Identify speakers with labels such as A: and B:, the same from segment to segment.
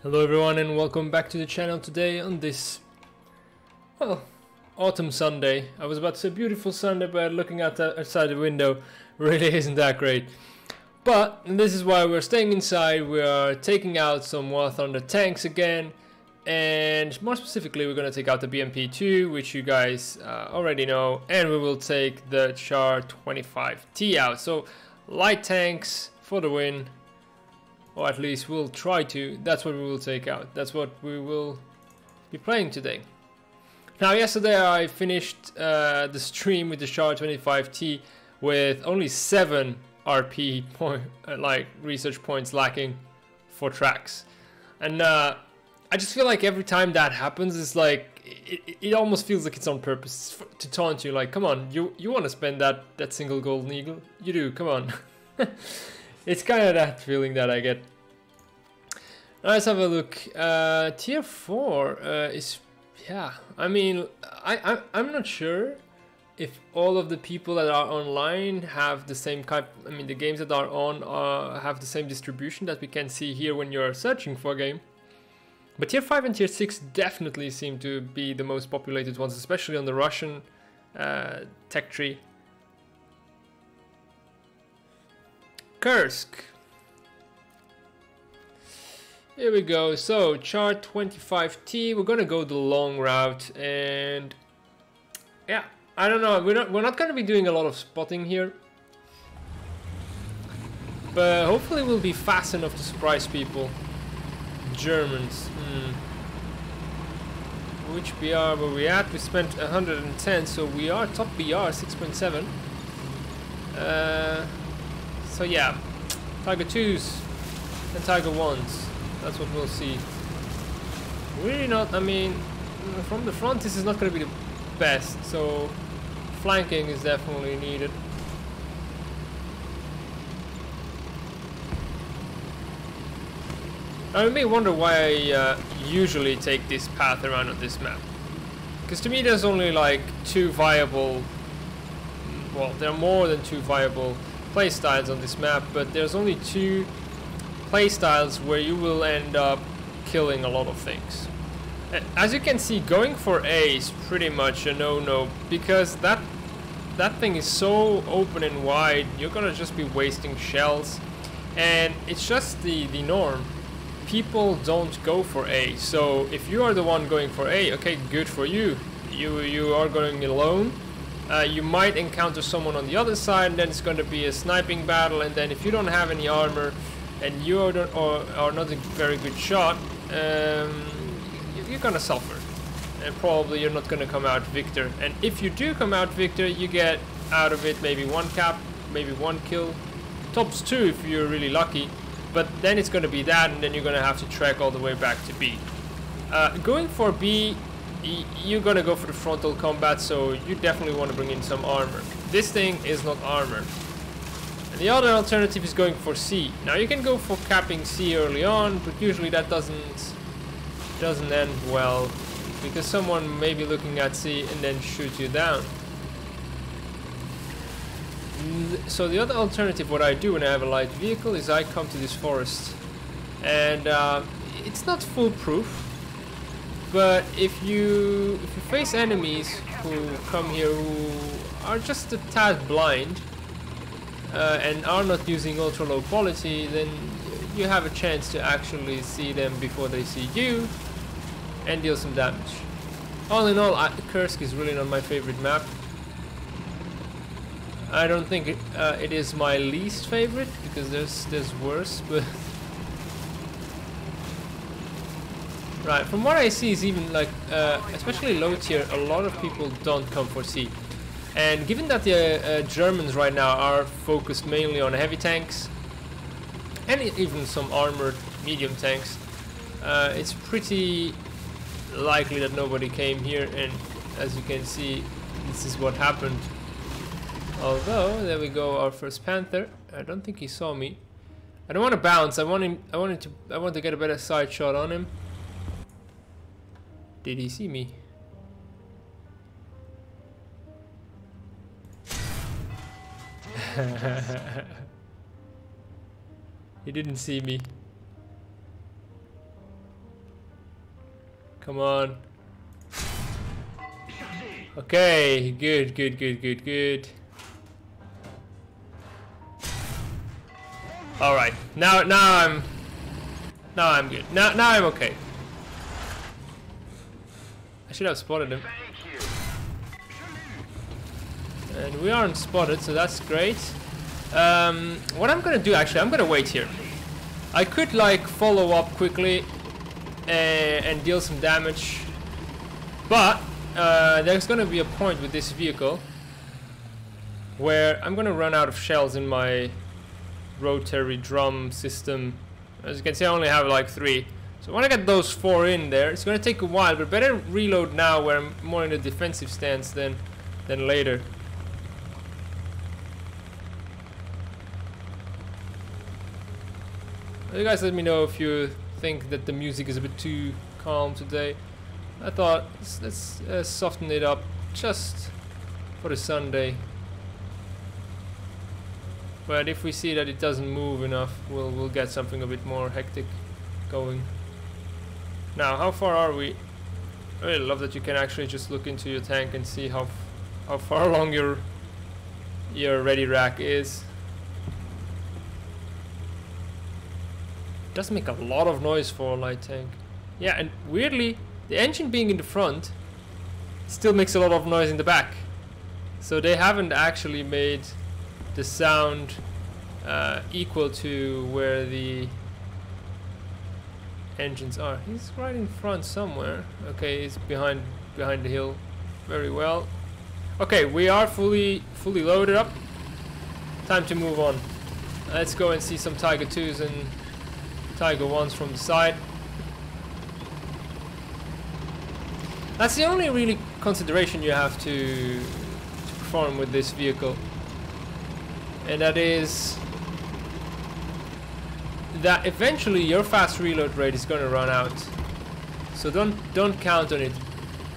A: Hello everyone and welcome back to the channel today on this, well, autumn Sunday. I was about to say beautiful Sunday, but looking outside the window really isn't that great. But this is why we're staying inside. We are taking out some War Thunder tanks again, and more specifically we're going to take out the BMP-2, which you guys already know, and we will take the Char 25T out. So light tanks for the win. Or at least we'll try to. That's what we will take out. That's what we will be playing today. Now, yesterday I finished the stream with the Char 25T with only 7 RP research points lacking for tracks, and I just feel like every time that happens, it's like it almost feels like it's on purpose to taunt you. Like, come on, you want to spend that single golden eagle? You do. Come on. It's kind of that feeling that I get. Let's have a look. Tier 4 is, yeah. I mean, I'm not sure if all of the people that are online have the same kind. I mean, the games that are on have the same distribution that we can see here when you're searching for a game. But Tier 5 and Tier 6 definitely seem to be the most populated ones, especially on the Russian tech tree. Kursk. Here we go. So Char 25T. We're gonna go the long route, and yeah, I don't know. We're not gonna be doing a lot of spotting here, but hopefully we'll be fast enough to surprise people. Germans. Which BR were we at? We spent 110, so we are top BR 6.7. So yeah, Tiger 2s and Tiger 1s, that's what we'll see. Really not, I mean, from the front this is not going to be the best, so flanking is definitely needed. Now you may wonder why I usually take this path around on this map. Because to me there's only like 2 viable, well, there are more than 2 viable playstyles on this map, but there's only 2 playstyles where you will end up killing a lot of things. As you can see, going for A is pretty much a no-no, because that thing is so open and wide. You're gonna just be wasting shells, and it's just the norm. People don't go for A, so if you are the one going for A, okay, good for you. You are going alone. You might encounter someone on the other side, and then it's going to be a sniping battle, and then if you don't have any armor and you are not a very good shot, you're going to suffer, and probably you're not going to come out victor. And if you do come out victor, you get out of it maybe 1 cap, maybe 1 kill, tops 2 if you're really lucky, but then it's going to be that, and then you're going to have to trek all the way back to B. Going for B, you're gonna go for the frontal combat, so you definitely want to bring in some armor. This thing is not armored. And the other alternative is going for C. Now you can go for capping C early on, but usually that doesn't end well, because someone may be looking at C and then shoot you down. So the other alternative, what I do when I have a light vehicle, is I come to this forest, and it's not foolproof. But if you face enemies who come here who are just a tad blind and are not using ultra low quality, then you have a chance to actually see them before they see you and deal some damage. All in all, Kursk is really not my favorite map. I don't think it is my least favorite, because there's worse, but right, from what I see is even like, especially low tier, a lot of people don't come for C. And given that the Germans right now are focused mainly on heavy tanks, and even some armored medium tanks, it's pretty likely that nobody came here, and as you can see, this is what happened. Although, there we go, our first Panther. I don't think he saw me. I don't want to bounce, I want to get a better side shot on him. Did he see me? He didn't see me. Come on. Okay, good, good, good, good, good. All right, now I'm good. Now I'm okay. I should have spotted him. And we aren't spotted, so that's great. What I'm gonna do, actually, I'm gonna wait here. I could like follow up quickly and deal some damage, but there's gonna be a point with this vehicle where I'm gonna run out of shells in my rotary drum system. As you can see, I only have like 3. So when I get those 4 in there, it's gonna take a while, but better reload now where I'm more in a defensive stance than later. You guys let me know if you think that the music is a bit too calm today. I thought let's soften it up just for the Sunday. But if we see that it doesn't move enough, we'll get something a bit more hectic going. Now, how far are we? I really love that you can actually just look into your tank and see how far along your ready rack is. It does make a lot of noise for a light tank. Yeah, and weirdly, the engine being in the front still makes a lot of noise in the back. So they haven't actually made the sound equal to where the engines are. He's right in front somewhere. Okay, he's behind the hill. Very well. Okay, we are fully loaded up. Time to move on. Let's go and see some Tiger 2s and Tiger 1s from the side. That's the only really consideration you have to perform with this vehicle, and that is that eventually your fast reload rate is going to run out. So don't count on it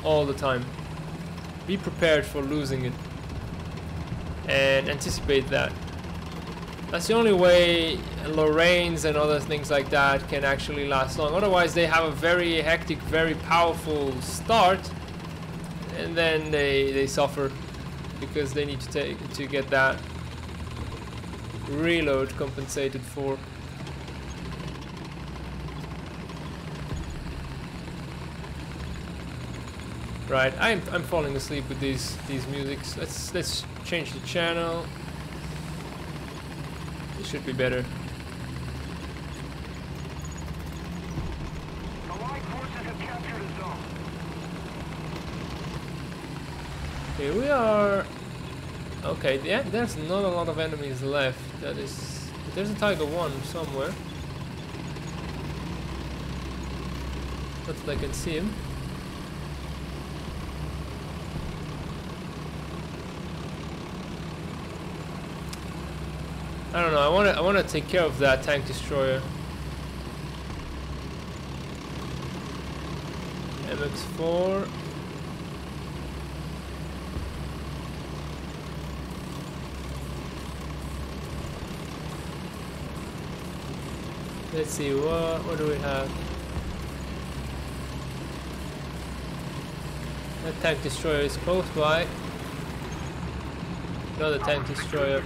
A: all the time. Be prepared for losing it and anticipate that. That's the only way Lorraines and other things like that can actually last long. Otherwise they have a very hectic, very powerful start, and then they suffer because they need to get that reload compensated for. Right, I'm falling asleep with these musics. Let's change the channel. It should be better.
B: The Allied forces have captured a zone.
A: Here we are. Okay, yeah, there's not a lot of enemies left. There's a Tiger 1 somewhere. Not that I can see him. I don't know. I want to take care of that tank destroyer. MX4. Let's see, what do we have? That tank destroyer is close by. Another tank destroyer.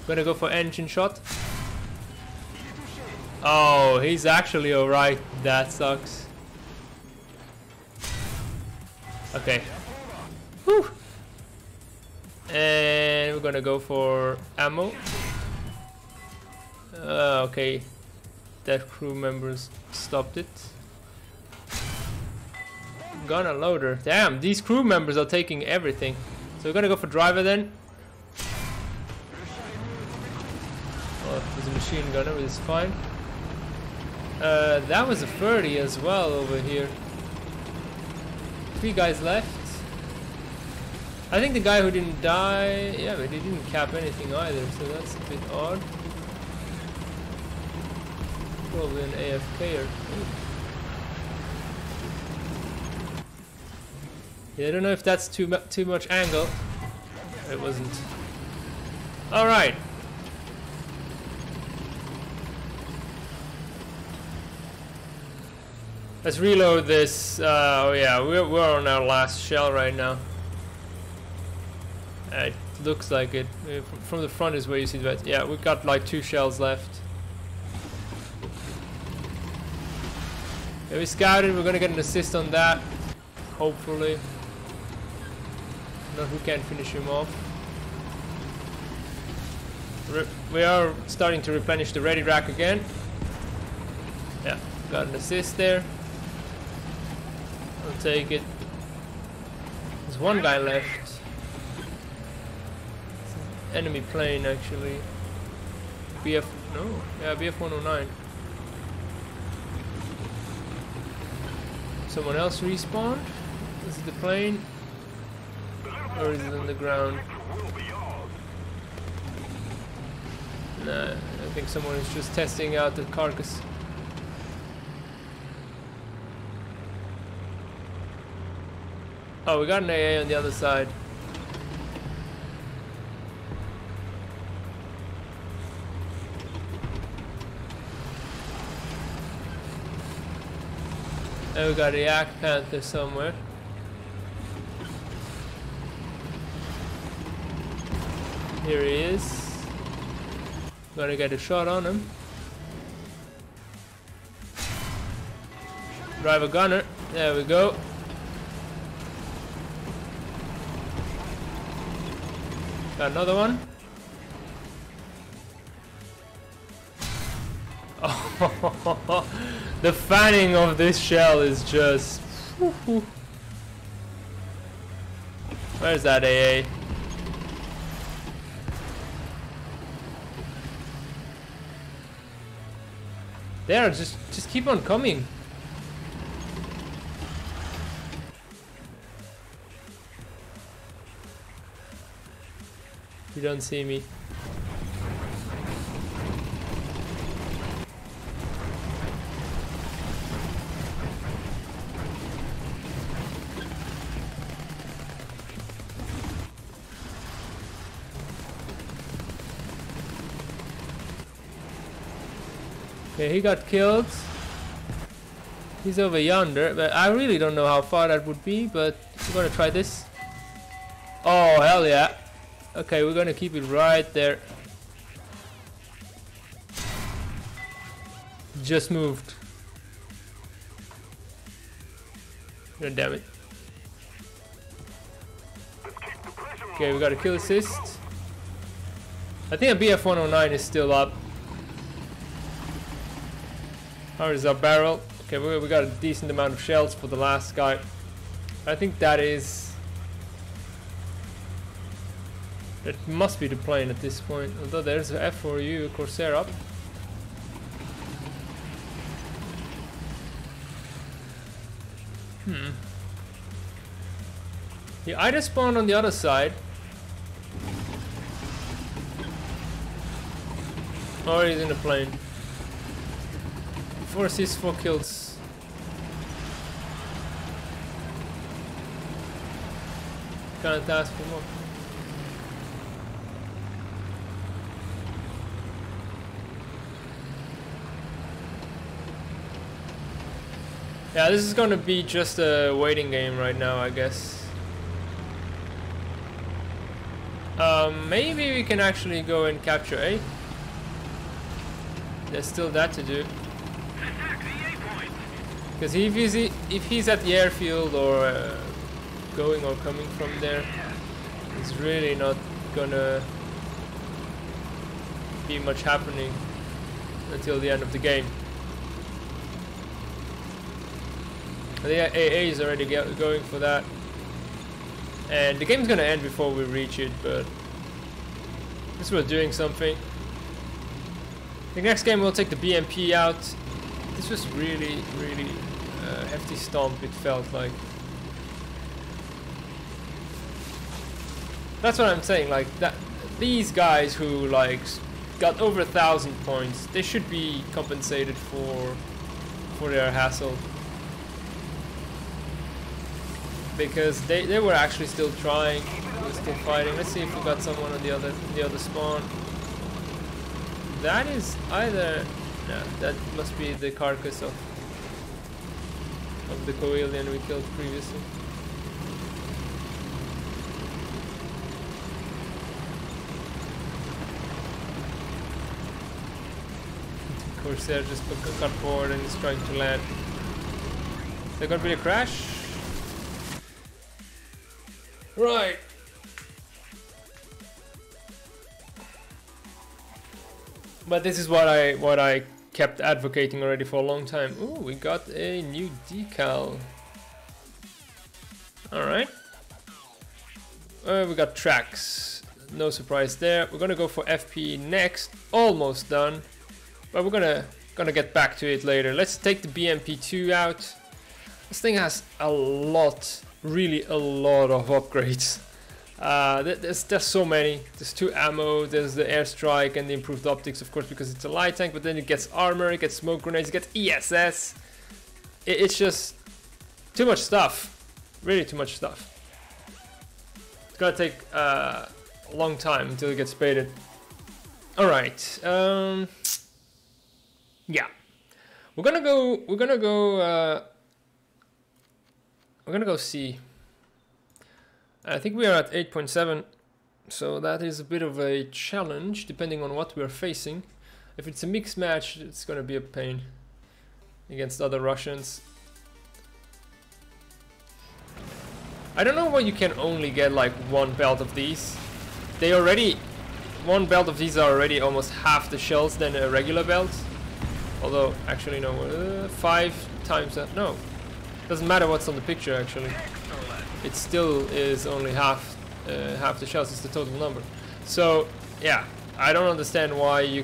A: Gonna go for engine shot. Oh, he's actually alright. That sucks. Okay. Whew. And we're gonna go for ammo. Okay. That crew members stopped it. Gunner loader. Damn, these crew members are taking everything. So we're gonna go for driver then. Oh, there's a machine gunner, but it's fine. That was a 30 as well over here. 3 guys left. I think the guy who didn't die, yeah, but he didn't cap anything either, so that's a bit odd. Probably an AFKer. Yeah, I don't know if that's too much angle. It wasn't. All right. Let's reload this. Oh yeah, we're on our last shell right now. It looks like it. From the front is where you see that. Yeah, we've got like 2 shells left. Yeah, we scouted. We're gonna get an assist on that. Hopefully. Not who can finish him off. We are starting to replenish the ready rack again. Yeah, got an assist there. I'll take it. There's one guy left. Enemy plane actually. BF no, yeah, BF 109. Someone else respawned? Is it the plane? Or is it on the ground? Nah, I think someone is just testing out the carcass. Oh, we got an AA on the other side. And we got a Yak Panther somewhere. Here he is. Gotta get a shot on him. Drive a gunner. There we go. Got another one. Oh, the fanning of this shell is just... Where's that AA? There, just keep on coming. You don't see me. Okay, he got killed. He's over yonder, but I really don't know how far that would be, but we're gonna try this. Oh, hell yeah. Okay, we're gonna keep it right there. Just moved. God damn it. Okay, we got a kill assist. I think a BF 109 is still up. How is our barrel? Okay, we got a decent amount of shells for the last guy. I think that must be the plane at this point. Although there's an F4U Corsair up. He either spawned on the other side, or he's in the plane. 4 assists, 4 kills. Can't ask for more. Yeah, this is gonna be just a waiting game right now, I guess. Maybe we can actually go and capture A. There's still that to do. Because if he's at the airfield or going or coming from there, it's really not gonna be much happening until the end of the game. The AA is already going for that, and the game's gonna end before we reach it, but this was doing something. The next game we'll take the BMP out. This was really hefty stomp, it felt like. That's what I'm saying, like that these guys who like got over 1,000 points, they should be compensated for their hassle. Because they were actually still trying, they were still fighting. Let's see if we got someone on the other spawn. That is either no, that must be the carcass of of the Coelian we killed previously. Corsair just got bored and is trying to land. There gonna be a crash? Right. But this is what I kept advocating already for a long time. Ooh, we got a new decal. Alright. We got tracks. No surprise there. We're gonna go for FP next. Almost done. But we're gonna get back to it later. Let's take the BMP2 out. This thing has a lot, really a lot of upgrades. There's so many. There's 2 ammo, there's the airstrike and the improved optics, of course, because it's a light tank, but then it gets armor, it gets smoke grenades, it gets ESS. It's just too much stuff. Really too much stuff. It's gonna take a long time until it gets spaded. Alright, yeah. We're gonna go see. I think we are at 8.7, so that is a bit of a challenge depending on what we are facing. If it's a mixed match, it's gonna be a pain against other Russians. I don't know why you can only get like 1 belt of these. One belt of these are already almost half the shells than a regular belt. Although, actually no, 5 times that, no. Doesn't matter what's on the picture actually. It still is only half the shells is the total number. So yeah, I don't understand why you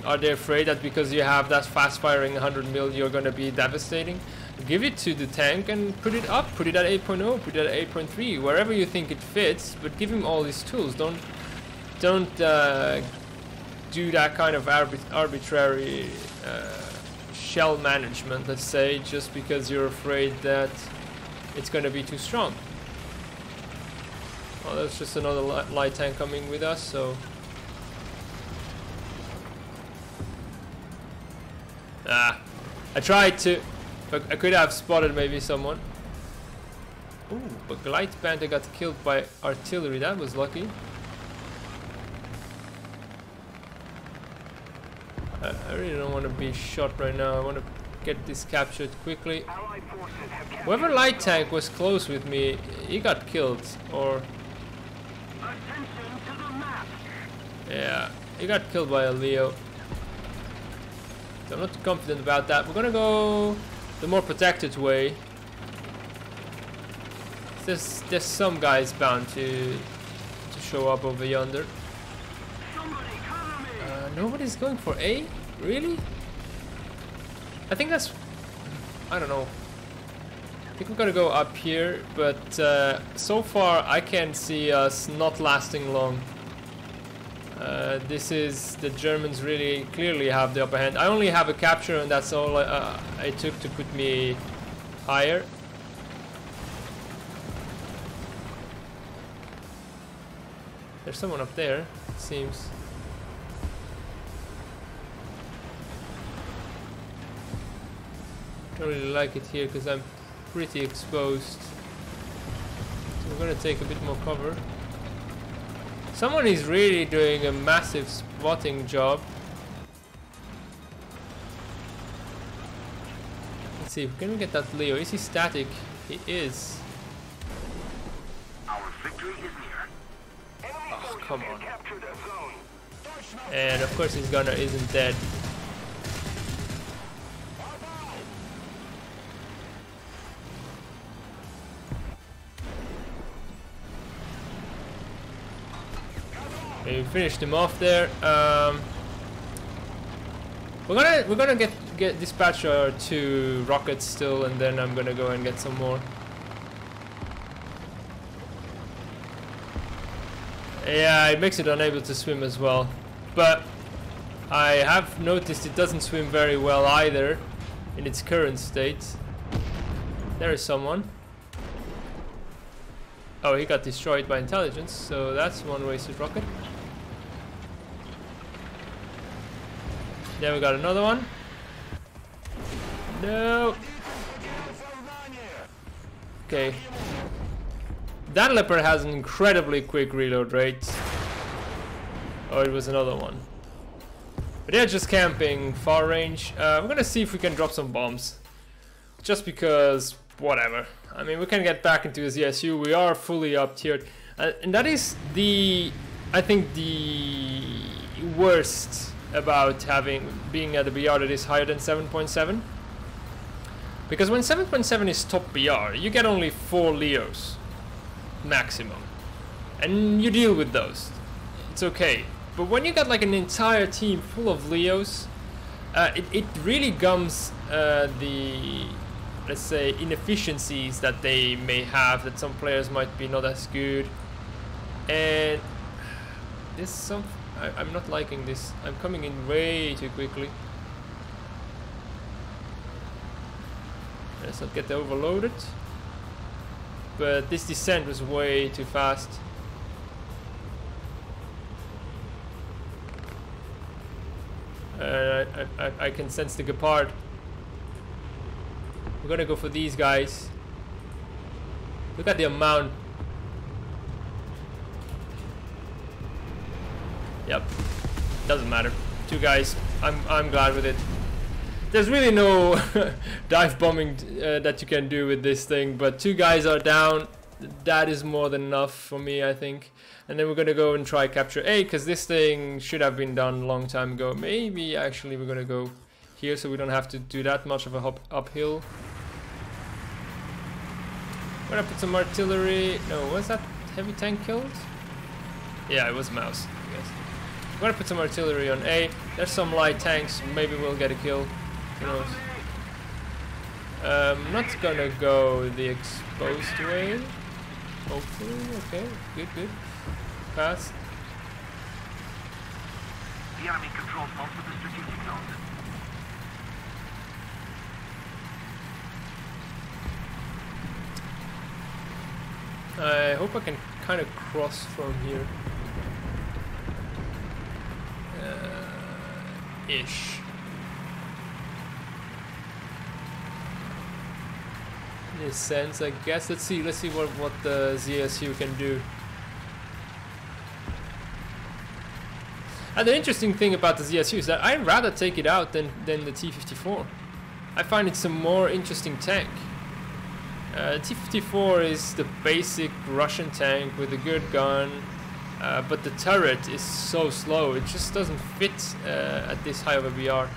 A: are they afraid that because you have that fast firing 100 mil you're gonna be devastating. Give it to the tank and put it up, put it at 8.0, put it at 8.3, wherever you think it fits, but give him all these tools. Don't do that kind of arbitrary shell management, let's say, just because you're afraid that it's going to be too strong. Well, there's just another light tank coming with us, so... I tried to... But I could have spotted maybe someone. Ooh, but Glide Panther got killed by artillery, that was lucky. I really don't want to be shot right now, I want to get this captured quickly. Whoever light tank was close with me, he got killed, or... Yeah, he got killed by a Leo. So I'm not too confident about that. We're gonna go the more protected way. There's some guys bound to show up over yonder. Nobody's going for A? Really? I think that's... I don't know. I think we're gonna go up here, but so far I can see us not lasting long. This is... the Germans really clearly have the upper hand. I only have a capture and that's all I took to put me higher. There's someone up there, it seems. I don't really like it here because I'm pretty exposed. So we're gonna take a bit more cover. Someone is really doing a massive spotting job. Let's see, can we get that Leo? Is he static? He is.
B: Our victory is near.
A: Oh, come on. And of course his gunner isn't dead. We finished him off there. We're gonna get dispatch our 2 rockets still, and then I'm gonna go and get some more. Yeah, it makes it unable to swim as well, but I have noticed it doesn't swim very well either in its current state. There is someone. Oh, he got destroyed by intelligence, so that's one wasted rocket. Then we got another one. No. Okay. That leopard has an incredibly quick reload rate. Oh, it was another one. But they're just camping far range. We're gonna see if we can drop some bombs. Just because, whatever. I mean, we can get back into the ZSU. We are fully up tiered. And that is I think the worst about being at a BR that is higher than 7.7. Because when 7.7 is top BR, you get only 4 Leos maximum. And you deal with those. It's okay. But when you got like an entire team full of Leos, it really gums the, let's say, inefficiencies that they may have, that some players might be not as good. And I'm not liking this. I'm coming in way too quickly. Let's not get overloaded. But this descent was way too fast. I can sense the Gepard. We're gonna go for these guys. Look at the amount. Yep, doesn't matter. 2 guys. I'm glad with it. There's really no dive bombing that you can do with this thing, but 2 guys are down. That is more than enough for me, I think. And then we're gonna go and try capture A, because this thing should have been done a long time ago. Maybe actually we're gonna go here so we don't have to do that much of a hop uphill. We're gonna put some artillery. No, was that heavy tank killed? Yeah, it was mouse, I guess. We're gonna put some artillery on A. There's some light tanks. Maybe we'll get a kill. Who knows? Not gonna go the exposed way. Hopefully, okay, good. Pass.
B: The enemy controls most of the strategic zones.
A: I hope I can kind of cross from here. Ish. In a sense, I guess. Let's see what the ZSU can do. And the interesting thing about the ZSU is that I'd rather take it out than the T-54. I find it's a more interesting tank. T-54 is the basic Russian tank with a good gun, but the turret is so slow, it just doesn't fit at this high of a BR.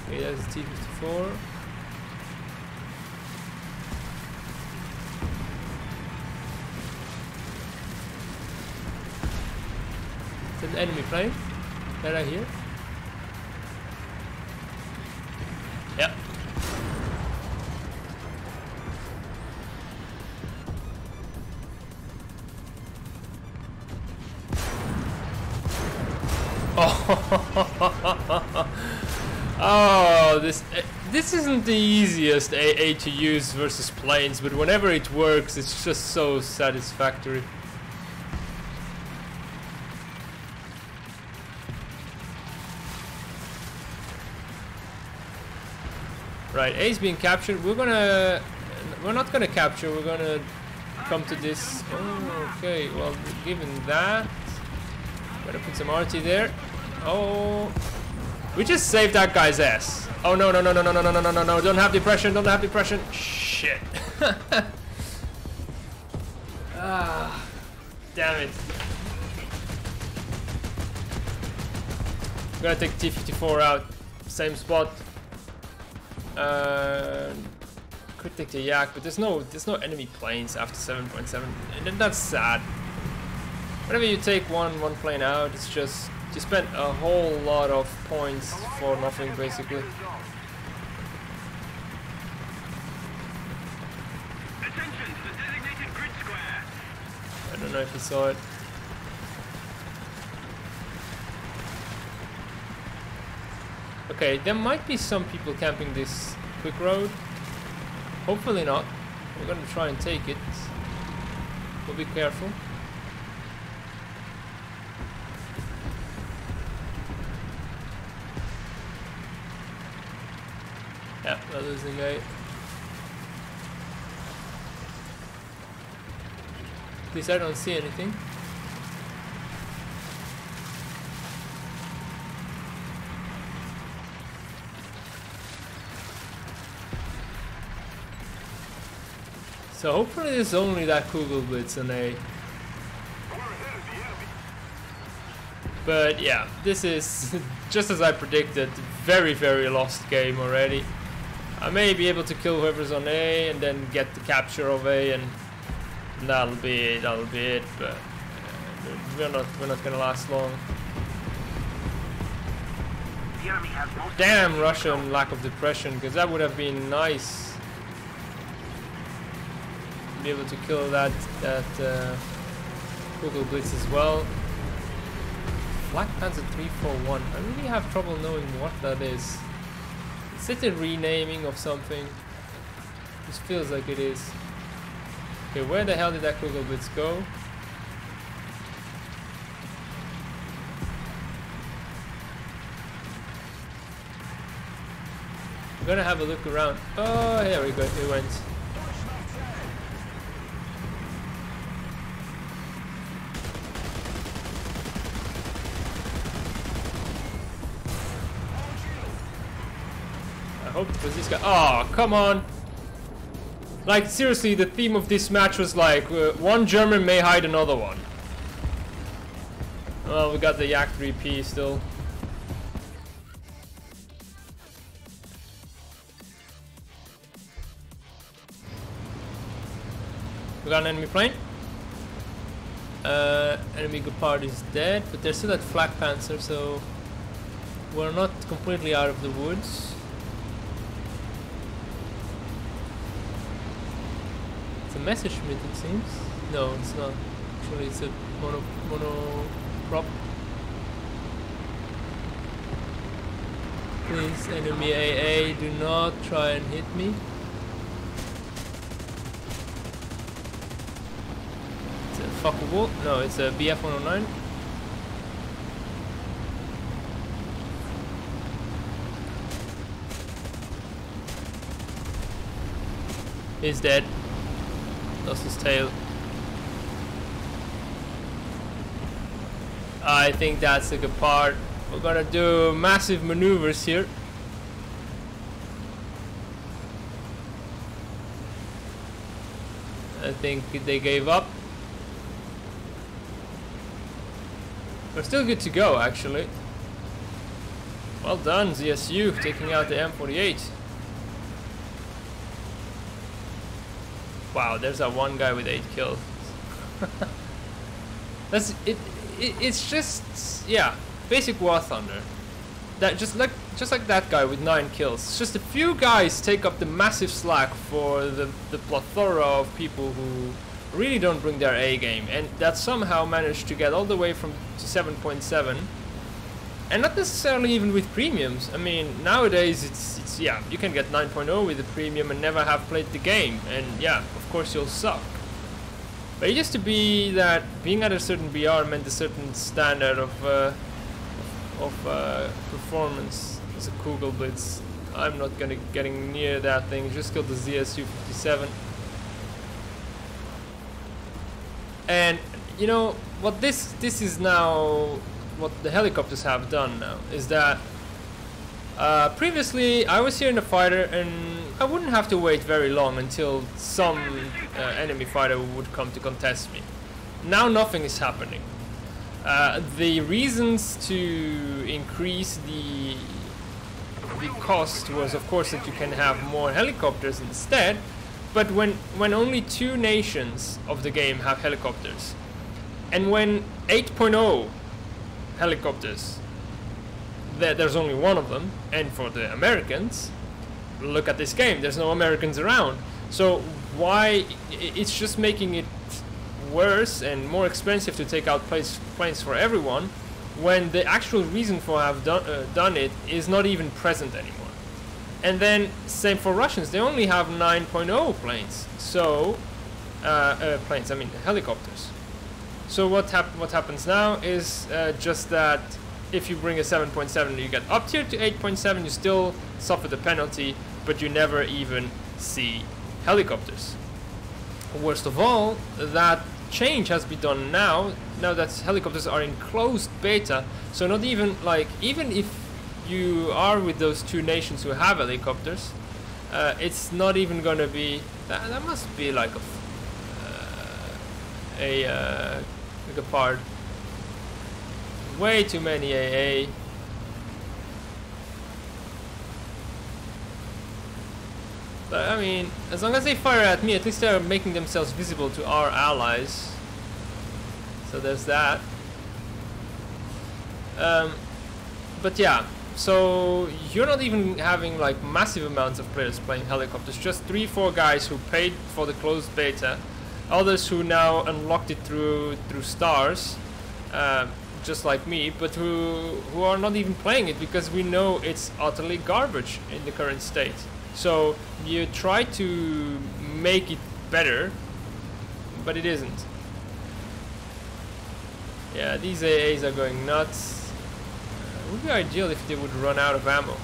A: Okay, that's T-54. Is that an enemy plane that I hear? Yep. Oh, this isn't the easiest AA to use versus planes, but whenever it works, it's just so satisfactory. Right, A's being captured. We're not gonna capture. We're gonna come to this. Oh, okay. Well, given that, gotta put some RT there. Oh, we just saved that guy's ass. Oh no! Don't have depression. Don't have depression. Shit. Ah, damn it. We're gonna take T-54 out. Same spot. Could take the Yak, but there's no enemy planes after 7.7, and that's sad. Whenever you take one plane out, it's just you spent a whole lot of points for nothing, basically.
B: Attention to the designated grid square.
A: I don't know if you saw it. Okay, there might be some people camping this quick road. Hopefully not. We're gonna try and take it. We'll be careful. Yeah, we're losing A. At least I don't see anything. So hopefully it's only that Kugelblitz and A. But yeah, this is just as I predicted, very lost game already. I may be able to kill whoever's on A and then get the capture of A, and that'll be it. But we're not gonna last long.
B: The enemy has most
A: Damn Russian lack of depression, because that would have been nice. Be able to kill that Kugelblitz as well. Black Panzer 341. I really have trouble knowing what that is. Is it a renaming of something? This feels like it is. Okay, where the hell did that Kugelblitz go? I'm gonna have a look around. Oh, here we go. It went. I hope it was this guy. Oh, come on. Like, seriously, the theme of this match was like, one German may hide another one. Oh, we got the Yak 3P still. We got an enemy plane. Enemy Gepard is dead, but they're still at Flak Panzer, so we're not completely out of the woods. It's a Messerschmitt, it seems. No, it's not. Actually, it's a mono prop. Please, enemy AA, do not try and hit me. It's a fuckable. No, it's a BF 109. He's dead. Lost his tail. I think that's a good part. We're gonna do massive maneuvers here. I think they gave up. We're still good to go, actually. Well done, ZSU, taking out the M48. Wow, there's that one guy with 8 kills. That's it. It's just, yeah, basic War Thunder. That just like that guy with 9 kills. It's just a few guys take up the massive slack for the plethora of people who really don't bring their A game, and that somehow managed to get all the way to 7.7, and not necessarily even with premiums. I mean, nowadays it's yeah, you can get 9.0 with a premium and never have played the game, and yeah, of course you'll suck. But it used to be that being at a certain BR meant a certain standard of performance as a Kugelblitz. I'm not getting near that thing. Just killed the ZSU 57. And you know what this is now, what the helicopters have done now is that previously I was here in a fighter and I wouldn't have to wait very long until some enemy fighter would come to contest me. Now nothing is happening. The reasons to increase the cost was, of course, that you can have more helicopters instead. But when only 2 nations of the game have helicopters, and when 8.0 helicopters, there's only one of them, and for the Americans, look at this game, there's no Americans around. So why, it's just making it worse and more expensive to take out planes for everyone, when the actual reason for have done it is not even present anymore. And then same for Russians, they only have 9.0 planes. So planes, I mean helicopters. So what happens now is just that if you bring a 7.7 you get up tier to 8.7, you still suffer the penalty but you never even see helicopters. Worst of all, that change has been done now that helicopters are in closed beta, so not even like, even if you are with those two nations who have helicopters, it's not even gonna be, that must be like a part. Way too many AA. But I mean, as long as they fire at me, at least they're making themselves visible to our allies. So there's that. But yeah, so you're not even having like massive amounts of players playing helicopters, just 3-4 guys who paid for the closed beta, others who now unlocked it through stars, just like me, but who are not even playing it because we know it's utterly garbage in the current state. So you try to make it better, but it isn't. Yeah, these AAs are going nuts. It would be ideal if they would run out of ammo.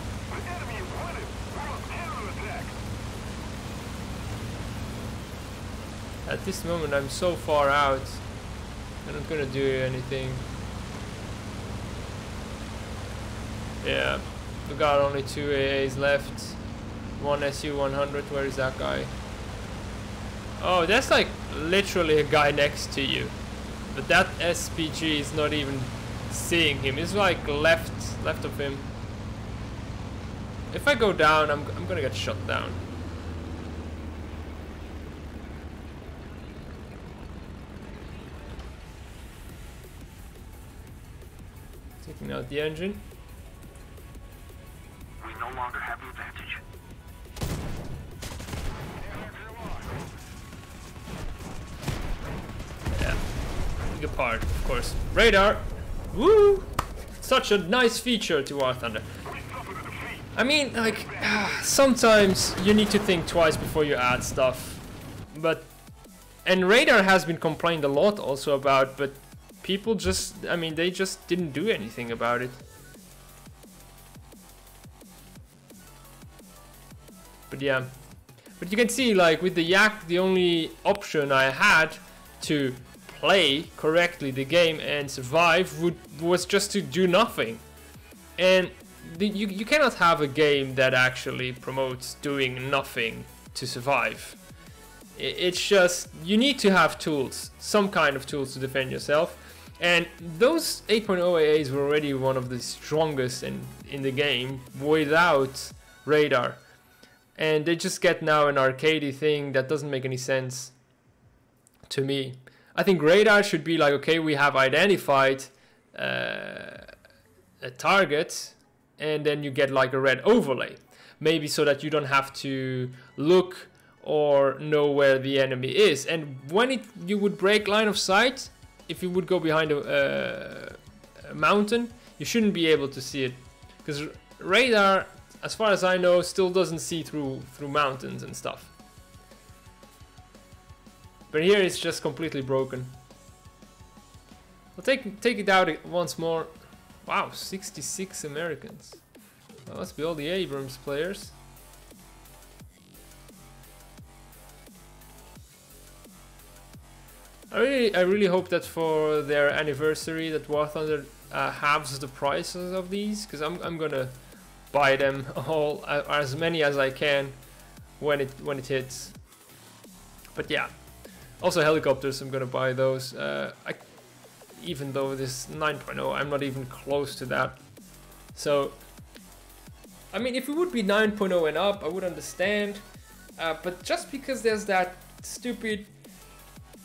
A: At this moment I'm so far out, I'm not gonna do anything. Yeah, we got only 2 AAs left. One SU-100, where is that guy? Oh, that's like literally a guy next to you. But that SPG is not even seeing him. It's like left of him. If I go down, I'm gonna get shot down. Taking out the engine.
B: We no longer have the advantage.
A: Yeah, good part, of course. Radar! Woo! Such a nice feature to War Thunder. I mean, like, sometimes you need to think twice before you add stuff. But, and radar has been complained a lot also about, but people just, I mean, they just didn't do anything about it. But yeah, but you can see, like, with the Yak, the only option I had to play correctly the game and survive was just to do nothing. And you cannot have a game that actually promotes doing nothing to survive. It's just, you need to have tools, some kind of tools to defend yourself. And those 8.0 AAs were already one of the strongest in the game without radar. And they just get now an arcadey thing that doesn't make any sense to me. I think radar should be like, okay, we have identified a target, and then you get like a red overlay. Maybe so that you don't have to look or know where the enemy is. And when you would break line of sight, if you would go behind a mountain, you shouldn't be able to see it. Because radar, as far as I know, still doesn't see through mountains and stuff. But here it's just completely broken. I'll take it out once more. Wow, 66 Americans. That must be all the Abrams players. I really hope that for their anniversary that War Thunder halves the prices of these, because I'm gonna buy them all, as many as I can when it hits. But yeah. Also helicopters, I'm gonna buy those. Even though this 9.0, I'm not even close to that. So, I mean, if it would be 9.0 and up, I would understand. But just because there's that stupid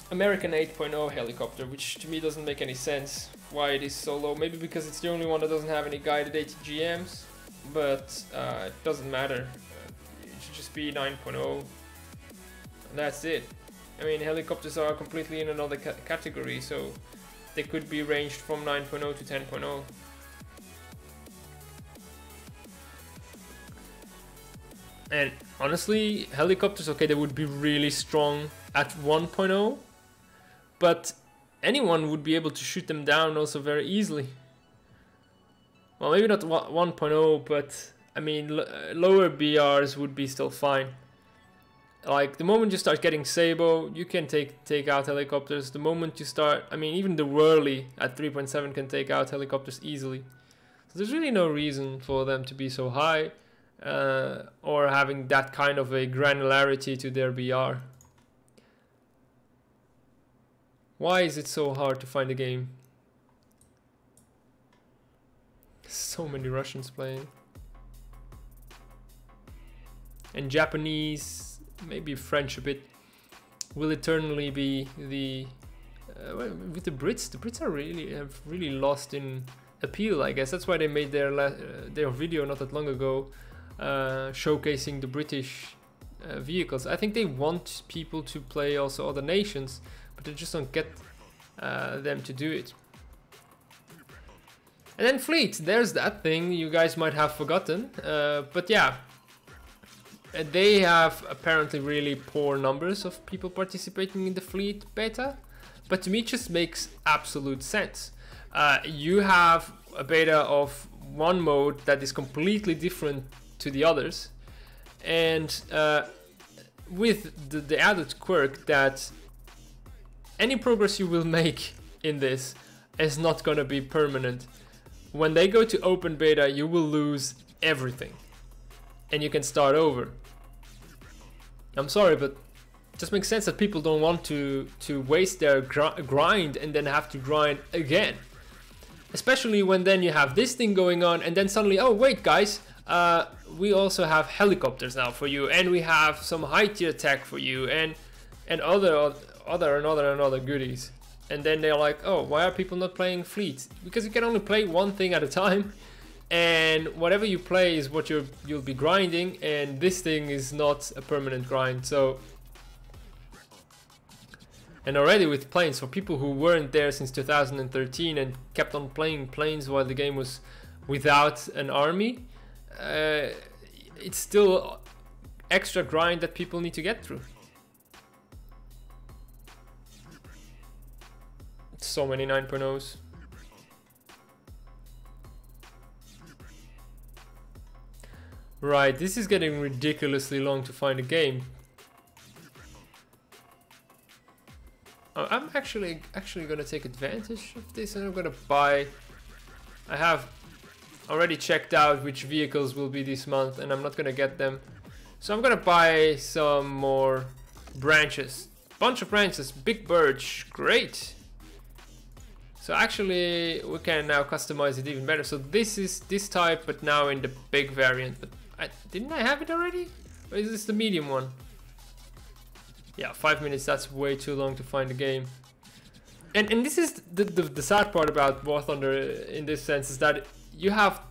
A: American 8.0 helicopter, which to me doesn't make any sense why it is so low. Maybe because it's the only one that doesn't have any guided ATGMs, but it doesn't matter. It should just be 9.0, and that's it. I mean, helicopters are completely in another category, so they could be ranged from 9.0 to 10.0. And honestly, helicopters, okay, they would be really strong at 1.0, but anyone would be able to shoot them down also very easily. Well, maybe not 1.0, but I mean, lower BRs would be still fine. Like, the moment you start getting Sabo, you can take out helicopters. The moment you start, I mean, even the Whirly at 3.7 can take out helicopters easily. So there's really no reason for them to be so high, or having that kind of a granularity to their BR. Why is it so hard to find a game? So many Russians playing. And Japanese, maybe French a bit, will eternally be the with the Brits. The Brits have really lost in appeal, I guess. That's why they made their video not that long ago, showcasing the British vehicles. I think they want people to play also other nations, but they just don't get them to do it. And then fleet, there's that thing you guys might have forgotten, but yeah. They have apparently really poor numbers of people participating in the fleet beta, but to me it just makes absolute sense. You have a beta of one mode that is completely different to the others, and with the added quirk that any progress you will make in this is not going to be permanent. When they go to open beta, you will lose everything, and you can start over. I'm sorry, but it just makes sense that people don't want to waste their grind and then have to grind again. Especially when then you have this thing going on and then suddenly, oh wait guys, we also have helicopters now for you, and we have some high tier tech for you, and other goodies. And then they're like, oh, why are people not playing fleet? Because you can only play one thing at a time. And whatever you play is what you'll be grinding, and this thing is not a permanent grind. So, and already with planes, for people who weren't there since 2013 and kept on playing planes while the game was without an army, it's still extra grind that people need to get through. So many 9.0s. Right, this is getting ridiculously long to find a game. I'm actually gonna take advantage of this, and I'm gonna buy. I have already checked out which vehicles will be this month, and I'm not gonna get them. So I'm gonna buy some more branches. Bunch of branches, big birch, great. So actually we can now customize it even better. So this is this type, but now in the big variant. But didn't I have it already? Or is this the medium one? Yeah, 5 minutes, that's way too long to find a game. And this is the sad part about War Thunder in this sense, is that you have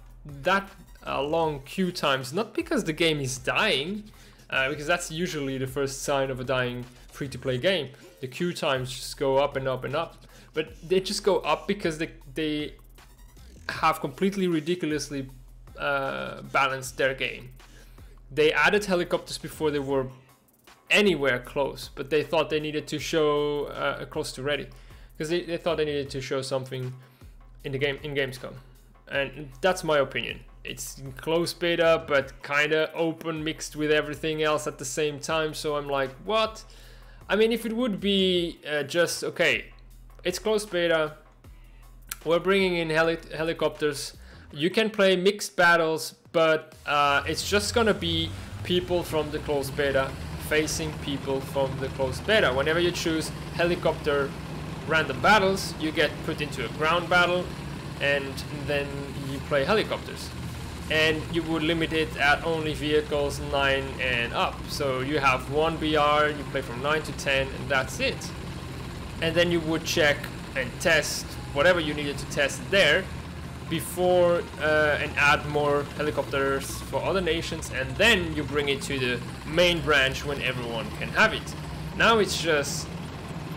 A: that long queue times, not because the game is dying, because that's usually the first sign of a dying free-to-play game. The queue times just go up and up and up. But they just go up because they have completely ridiculously balanced their game. They added helicopters before they were anywhere close, but they thought they needed to show close to ready, because they thought they needed to show something in the game, in Gamescom. And that's my opinion. It's in close beta, but kind of open mixed with everything else at the same time. So I'm like, what? I mean, if it would be just okay, it's closed beta, we're bringing in helicopters, you can play mixed battles, but it's just gonna be people from the closed beta facing people from the closed beta. Whenever you choose helicopter random battles, you get put into a ground battle, and then you play helicopters. And you would limit it at only vehicles 9 and up. So you have one BR, you play from 9 to 10, and that's it. And then you would check and test whatever you needed to test there before and add more helicopters for other nations, and then you bring it to the main branch when everyone can have it. Now it's just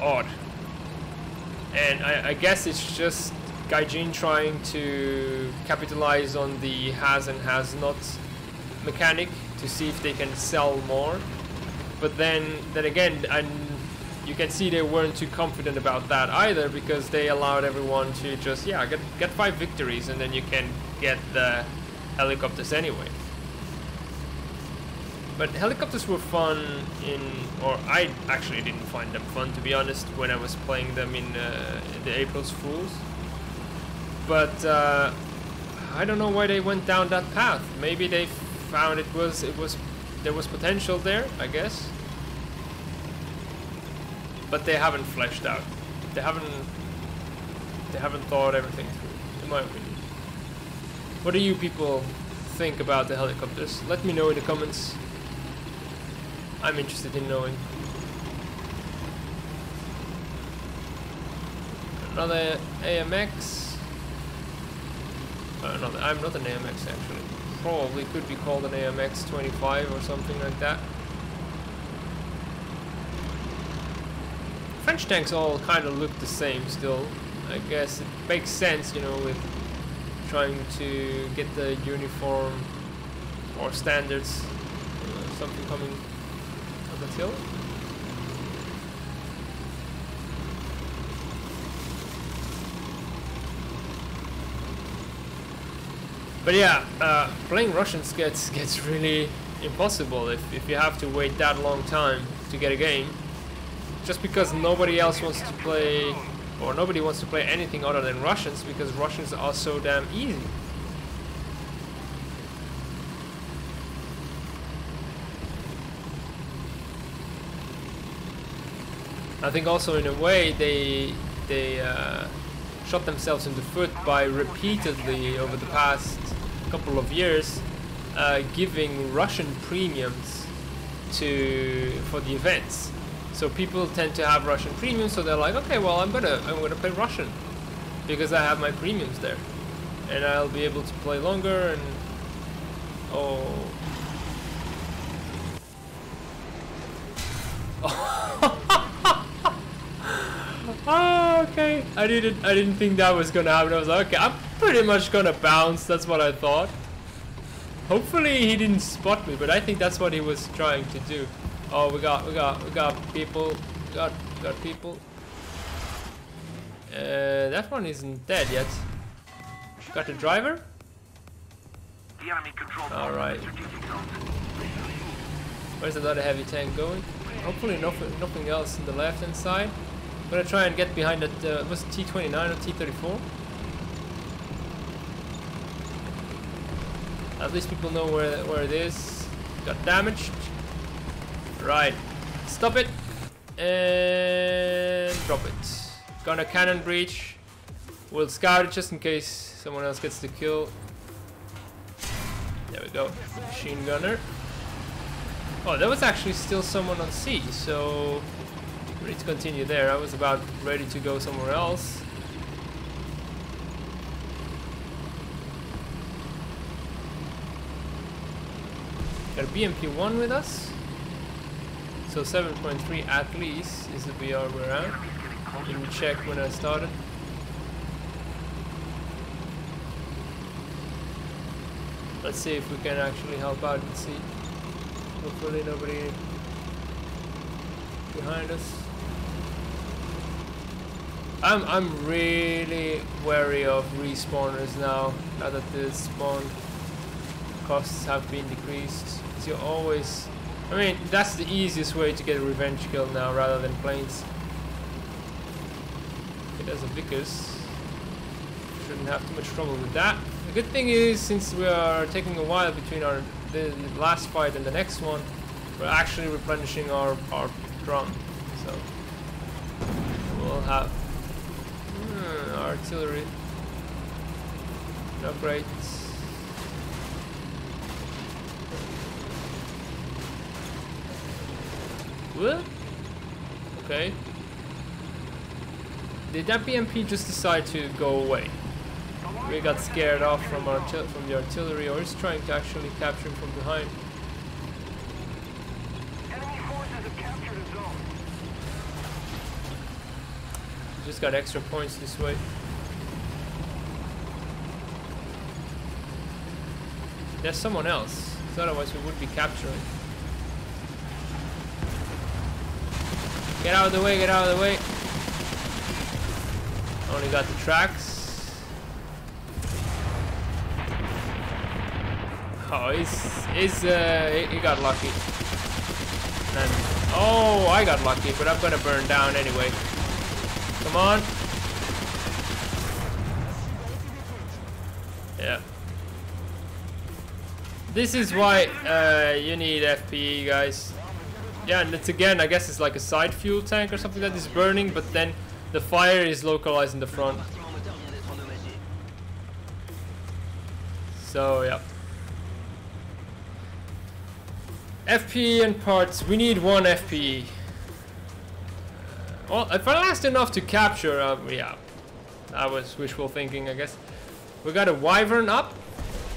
A: odd, and I guess it's just Gaijin trying to capitalize on the has and has not mechanic to see if they can sell more. But then again, you can see they weren't too confident about that either, because they allowed everyone to just get 5 victories, and then you can get the helicopters anyway. But helicopters were fun or I actually didn't find them fun, to be honest, when I was playing them in the April's Fools. But I don't know why they went down that path. Maybe they found there was potential there, I guess. But they haven't fleshed out. They haven't thought everything through, in my opinion. What do you people think about the helicopters? Let me know in the comments. I'm interested in knowing. Another AMX. I'm not an AMX actually. Probably could be called an AMX 25 or something like that. French tanks all kind of look the same still. I guess it makes sense, you know, with trying to get the uniform or standards. Something coming up that hill. But yeah, playing Russians gets really impossible if you have to wait that long time to get a game. Just because nobody else wants to play, or nobody wants to play anything other than Russians, because Russians are so damn easy. I think also in a way they shot themselves in the foot by repeatedly over the past couple of years giving Russian premiums for the events. So people tend to have Russian premiums, so they're like, okay, well I'm gonna play Russian because I have my premiums there, and I'll be able to play longer. And oh, okay. I didn't think that was gonna happen. I was like, okay, I'm pretty much gonna bounce. That's what I thought. Hopefully he didn't spot me, but I think that's what he was trying to do. Oh, we got people. Got people. That one isn't dead yet. Got the driver.
B: The enemy controls
A: all right.
B: strategic zones.
A: Where's another heavy tank going? Hopefully nothing else on the left hand side. I'm gonna try and get behind that. Was it T-29 or T-34? At least people know where it is. Got damaged. Right, stop it and drop it. Gonna cannon breach. We'll scout it just in case someone else gets the kill. There we go. Machine gunner. Oh, there was actually still someone on C, so we need to continue there. I was about ready to go somewhere else. Got a BMP-1 with us. So 7.3 at least is the BR we're at. Let me check when I started. Let's see if we can actually help out and see. Hopefully nobody behind us. I'm really wary of respawners now that the spawn costs have been decreased. So you always, I mean, that's the easiest way to get a revenge kill now rather than planes. Okay, there's a Vickers. Shouldn't have too much trouble with that. The good thing is, since we are taking a while between the last fight and the next one, we're actually replenishing our drum. So we'll have artillery. Not great. What? Okay. Did that BMP just decide to go away? We got scared off from the artillery, or is trying to actually capture him from behind.
B: Enemy forces have captured a zone.
A: Just got extra points this way. There's someone else, so otherwise we would be capturing. Get out of the way, get out of the way. Only got the tracks. Oh, he got lucky. And oh, I got lucky, but I'm gonna burn down anyway. Come on. Yeah. This is why you need FPE, guys. Yeah, and it's again, I guess it's like a side fuel tank or something that is burning, but then the fire is localized in the front. So, yeah. FPE and parts, we need 1 FPE. Well, if I last enough to capture, yeah. That was wishful thinking, I guess. We got a Wyvern up.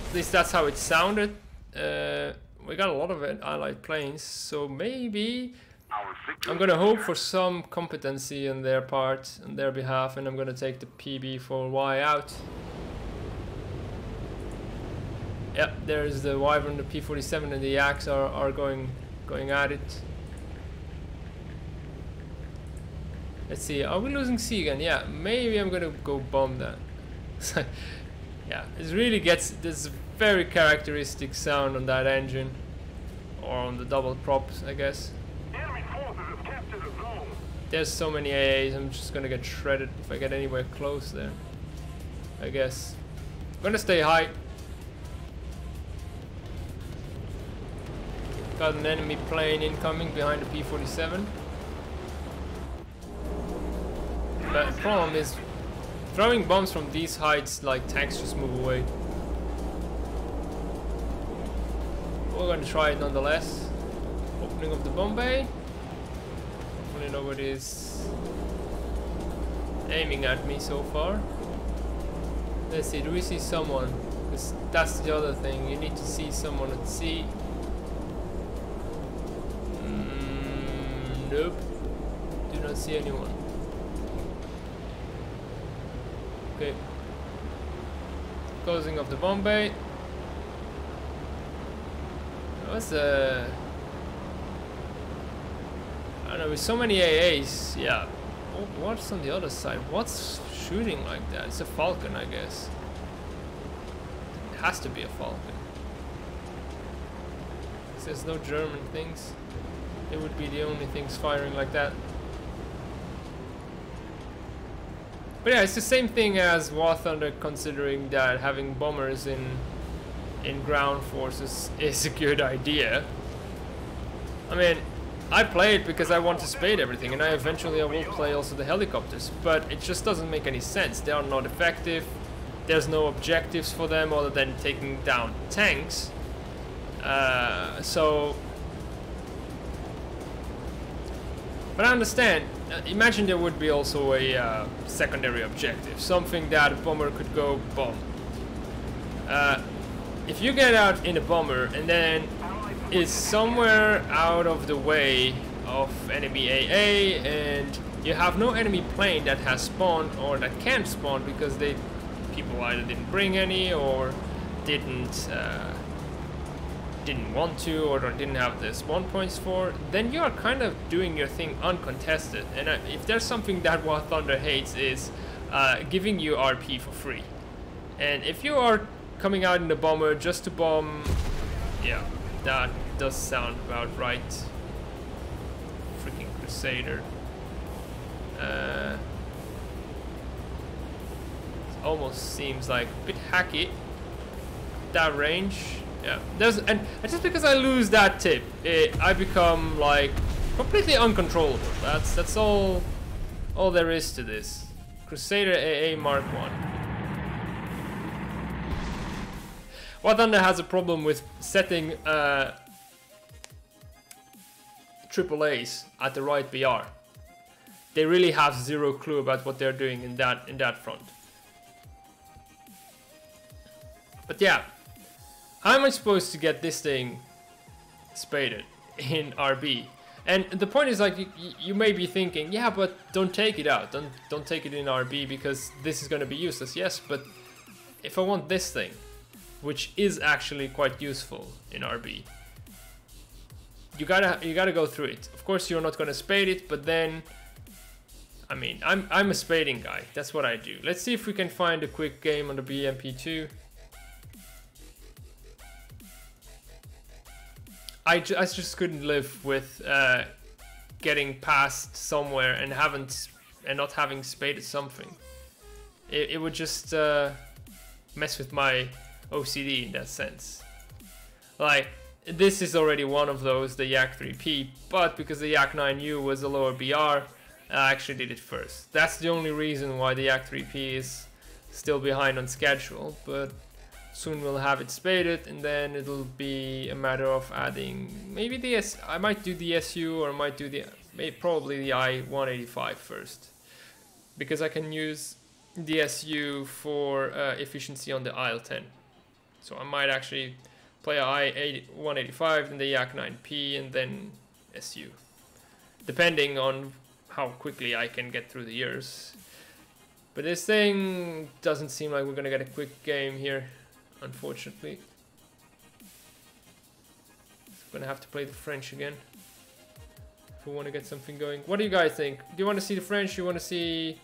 A: At least that's how it sounded. We got a lot of allied planes, so maybe I'm gonna hope for some competency on their part, on their behalf, and I'm gonna take the PB4Y out. Yep, there's the Wyvern, the P47, and the Yaks are going at it. Let's see, are we losing C again? Yeah, maybe I'm gonna go bomb that. Yeah, it really gets this very characteristic sound on that engine, or on the double props, I guess.
B: Enemy forces have captured the zone.
A: There's so many AAs, I'm just gonna get shredded if I get anywhere close there, I guess. I'm gonna stay high. Got an enemy plane incoming behind the P47. But the problem is, throwing bombs from these heights, like tanks just move away. We're gonna try it nonetheless. Opening of the bomb bay. Hopefully nobody's aiming at me so far. Let's see, do we see someone? Because that's the other thing, you need to see someone at sea. Nope. Do not see anyone. Okay. Closing of the bomb bay. That was I don't know, with so many AAs, yeah. Oh, what's on the other side? What's shooting like that? It's a Falcon, I guess. It has to be a Falcon. There's no German things. They would be the only things firing like that. But yeah, it's the same thing as War Thunder, considering that having bombers in ground forces is a good idea. I mean, I play it because I want to spade everything, and I will play also the helicopters, but it just doesn't make any sense. They are not effective. There's no objectives for them other than taking down tanks. But I understand. Imagine there would be also a secondary objective, something that a bomber could go bomb. If you get out in a bomber and then is somewhere out of the way of enemy AA, and you have no enemy plane that has spawned or that can spawn because people either didn't bring any or didn't want to, or didn't have the spawn points for, then you are kind of doing your thing uncontested. And if there's something that War Thunder hates is giving you RP for free. And if you are coming out in the bomber just to bomb, yeah, that does sound about right. Freaking Crusader. It almost seems like a bit hacky. That range. Yeah, and just because I lose that tip, I become like completely uncontrollable. That's all there is to this. Crusader AA Mark 1. War Thunder has a problem with setting AAAs at the right BR. They really have zero clue about what they're doing in that front. But yeah. How am I supposed to get this thing spaded in RB? And the point is, like, you may be thinking, yeah, but don't take it out. Don't take it in RB because this is going to be useless. Yes, but if I want this thing, which is actually quite useful in RB, you gotta go through it. Of course, you're not going to spade it, but then, I mean, I'm a spading guy. That's what I do. Let's see if we can find a quick game on the BMP2. I just couldn't live with getting past somewhere and not having spaded something. It would just mess with my OCD in that sense. Like, this is already one of those, the Yak 3P, but because the Yak 9U was a lower BR, I actually did it first. That's the only reason why the Yak 3P is still behind on schedule, but soon we'll have it spaded, and then it'll be a matter of adding maybe I might do the SU, or I might do probably the I-185 first, because I can use the SU for efficiency on the IL-10. So I might actually play I-185, then the Yak 9P, and then SU, depending on how quickly I can get through the years. But this thing doesn't seem like we're gonna get a quick game here, unfortunately. So I'm gonna have to play the French again if we want to get something going. What do you guys think? Do you want to see the French? Do you want to see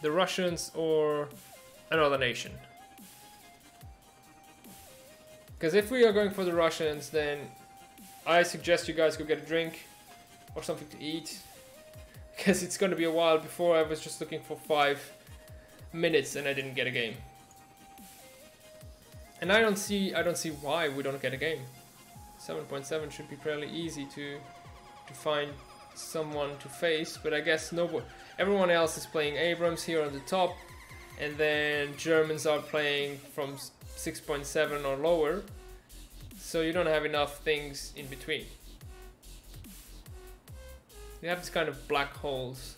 A: the Russians or another nation? Because if we are going for the Russians, then I suggest you guys go get a drink or something to eat, because it's going to be a while. Before I was just looking for 5 minutes and I didn't get a game. And I don't see why we don't get a game. 7.7 should be fairly easy to find someone to face, but I guess everyone else is playing Abrams here on the top, and then Germans are playing from 6.7 or lower, so you don't have enough things in between. You have this kind of black holes.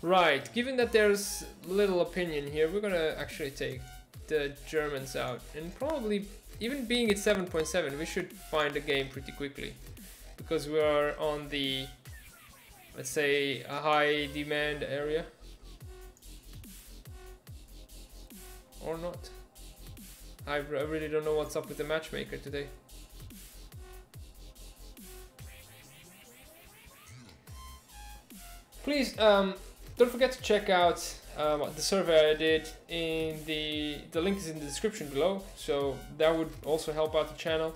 A: Right, given that there's little opinion here, we're gonna actually take the Germans out, and probably, even being at 7.7, we should find a game pretty quickly, because we are on the, let's say, a high demand area. Or not. I really don't know what's up with the matchmaker today. Please don't forget to check out the survey I did. In the link is in the description below, so that would also help out the channel.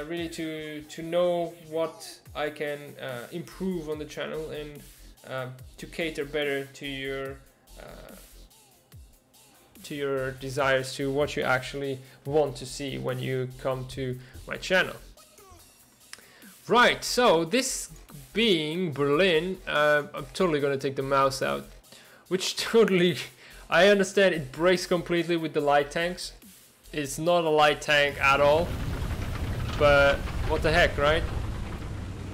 A: Really to know what I can improve on the channel, and to cater better to your desires, to what you actually want to see when you come to my channel. Right, so this being Berlin, I'm totally gonna take the mouse out, which totally, I understand it breaks completely with the light tanks. It's not a light tank at all, but what the heck, right?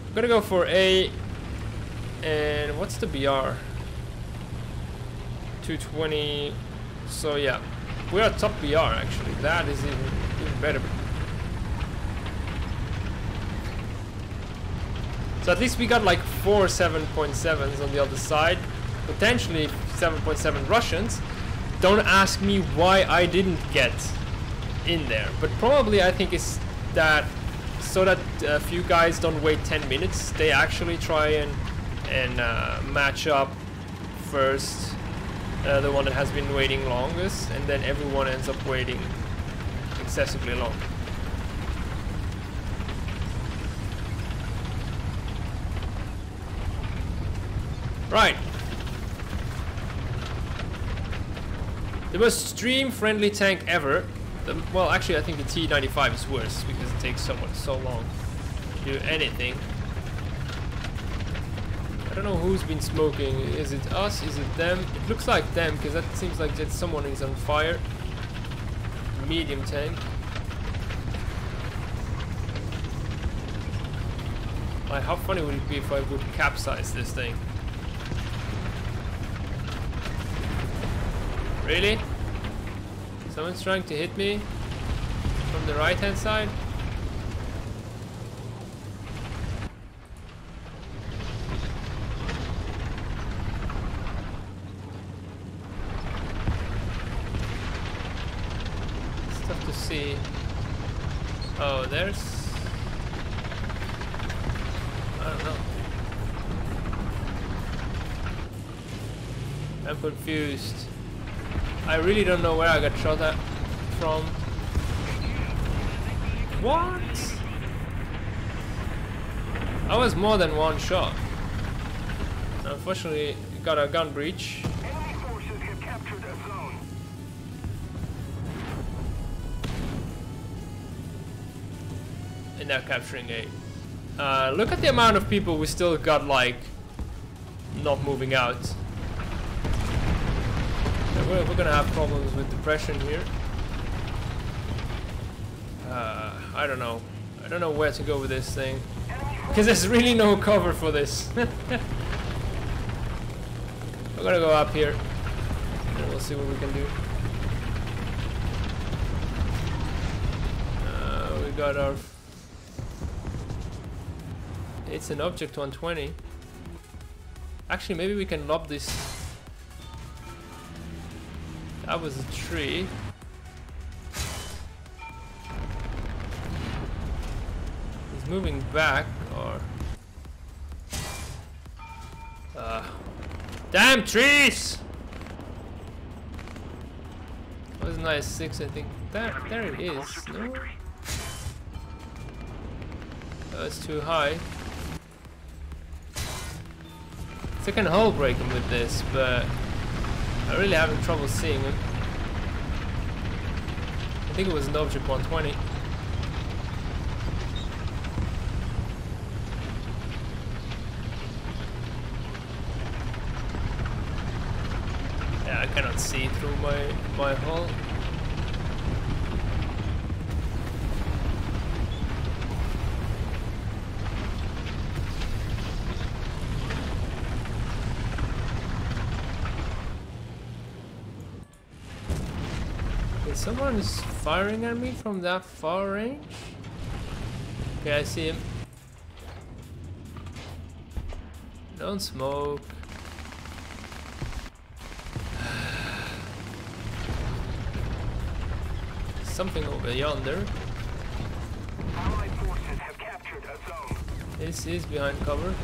A: I'm gonna go for A, and what's the BR? 220, so yeah, we're at top BR actually, that is even better. So at least we got like 4 7.7s on the other side, potentially 7.7 Russians. Don't ask me why I didn't get in there, but probably I think it's that so that a few guys don't wait 10 minutes, they actually try and match up first, the one that has been waiting longest, and then everyone ends up waiting excessively long. Right. The most stream-friendly tank ever. Well, actually, I think the T95 is worse because it takes so long to do anything. I don't know who's been smoking. Is it us? Is it them? It looks like them because that seems like that someone is on fire. Medium tank. Like, how funny would it be if I would capsize this thing? Really? Someone's trying to hit me from the right hand side? It's tough to see. Oh, there's... I don't know. I'm confused. I really don't know where I got shot at from. What? I was more than one shot. Unfortunately, got a gun breach.
B: Enemy forces have captured a zone.
A: And now capturing A. Look at the amount of people we still got, like, not moving out. So we're gonna have problems with depression here. I don't know. I don't know where to go with this thing. Because there's really no cover for this. We're gonna go up here. And we'll see what we can do. We got our... It's an object 120. Actually, maybe we can lob this. That was a tree. He's moving back, or... damn trees! That was a nice 6, I think. There it is. No? That's too high. So I can hull break him with this, but I'm really having trouble seeing him. I think it was an object 120. Yeah, I cannot see through my hull. Someone is firing at me from that far range. Okay, I see him. Don't smoke. Something over yonder.
B: Allied forces have captured a zone.
A: This is behind cover.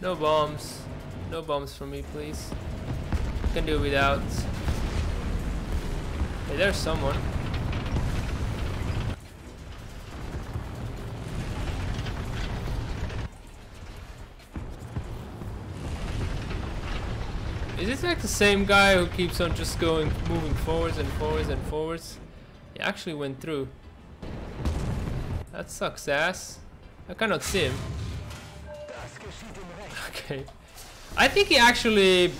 A: No bombs. No bombs for me, please. Can do without. Hey, there's someone. Is this like the same guy who keeps on just moving forwards and forwards and forwards? He actually went through. That sucks ass. I cannot see him. Okay. I think he actually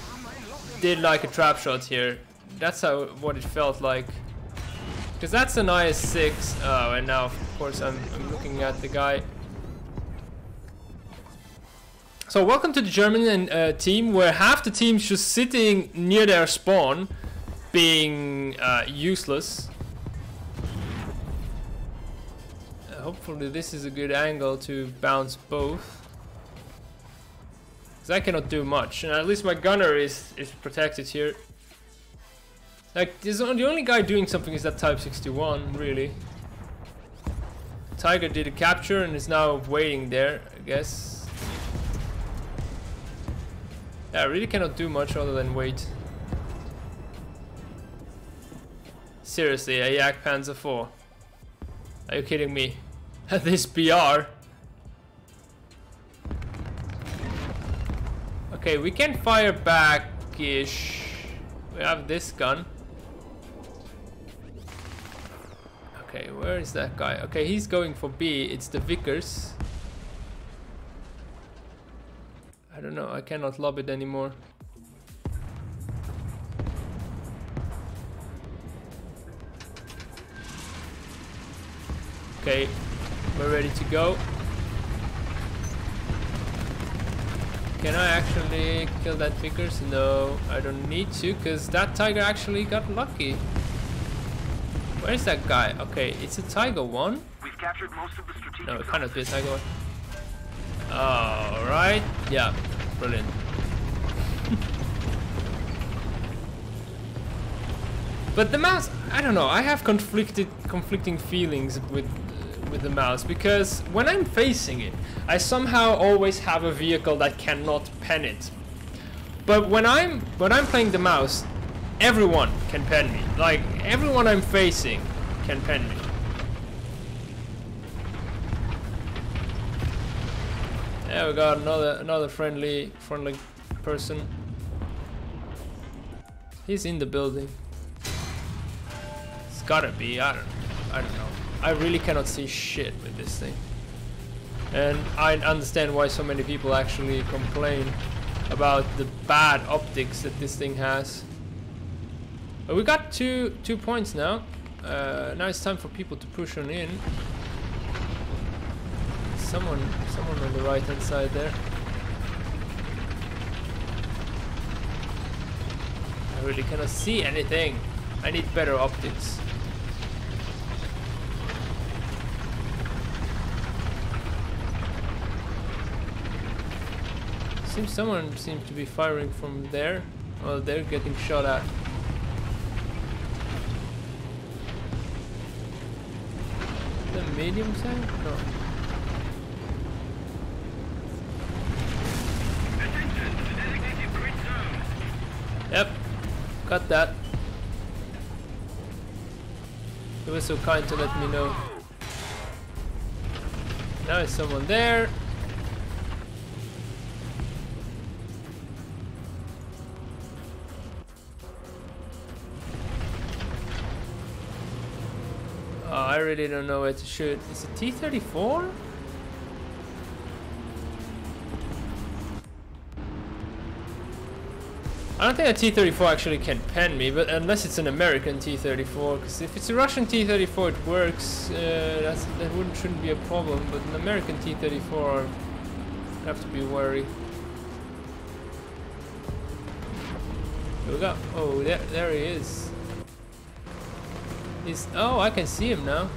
A: did like a trap shot here. That's what it felt like. Because that's an IS-6. Oh, and now of course I'm looking at the guy. So welcome to the German team, where half the team's just sitting near their spawn, being useless. Hopefully this is a good angle to bounce both. Because I cannot do much, and at least my gunner is protected here. Like, the only guy doing something is that Type 61, really. Tiger did a capture and is now waiting there, I guess. Yeah, I really cannot do much other than wait. Seriously, a Yak Panzer IV. Are you kidding me? This BR. Okay, we can fire back-ish. We have this gun. Okay, where is that guy? Okay, he's going for B. It's the Vickers. I don't know, I cannot lob it anymore. Okay, we're ready to go. Can I actually kill that Vickers? No, I don't need to, because that Tiger actually got lucky. Where's that guy? Okay, it's a Tiger 1.
B: We've captured most of the strategic.
A: No, it cannot be a Tiger 1. Alright, yeah, brilliant. But the mouse, I don't know, I have conflicting feelings with the mouse, because when I'm facing it, I somehow always have a vehicle that cannot pen it. But when I'm playing the mouse, everyone can pen me. Like everyone I'm facing can pen me. Yeah, we got another friendly person. He's in the building. It's gotta be. I don't know. I really cannot see shit with this thing. And I understand why so many people actually complain about the bad optics that this thing has. But we got two points now. Now it's time for people to push on in. Someone on the right hand side there. I really cannot see anything. I need better optics. Someone seems to be firing from there. Well, they're getting shot at. The medium tank? No. Yep, got that. He was so kind to let me know. Now there's someone there. Oh, I really don't know where to shoot. Is it T-34? I don't think a T-34 actually can pen me, but unless it's an American T-34, because if it's a Russian T-34 it works, that shouldn't be a problem, but an American T-34 I have to be worried. We got, oh, there he is. Oh, I can see him now.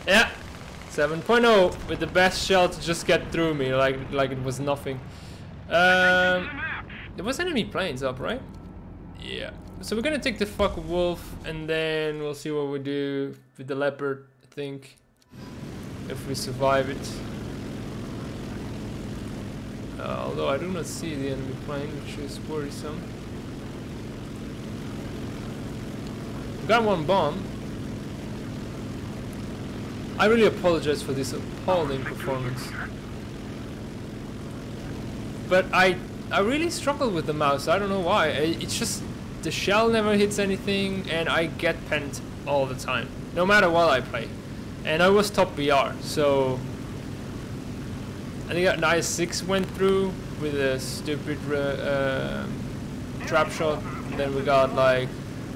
A: Yeah, 7.0 with the best shell to just get through me like it was nothing. There was enemy planes up, right? Yeah. So we're gonna take the fuck wolf and then we'll see what we do with the leopard, I think. If we survive it. Although I do not see the enemy plane, which is worrisome. We got one bomb. I really apologize for this appalling performance. But I really struggle with the mouse. I don't know why. It's just the shell never hits anything and I get penned all the time. No matter what I play. And I was top BR, so I think an IS-6 went through with a stupid trap shot. And then we got like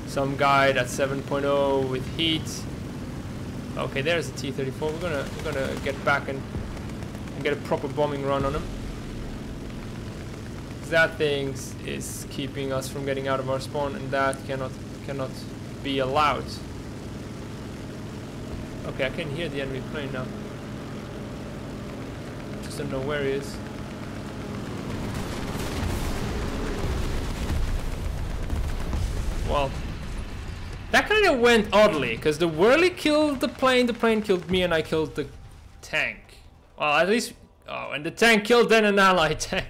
A: some guy that's 7.0 with heat. Okay, there's a T-34. We're gonna get back and get a proper bombing run on him. That thing is keeping us from getting out of our spawn, and that cannot be allowed. Okay, I can hear the enemy plane now. Just don't know where he is. Well, that kind of went oddly, because the whirly killed the plane killed me, and I killed the tank. Well, at least... Oh, and the tank killed then an allied tank.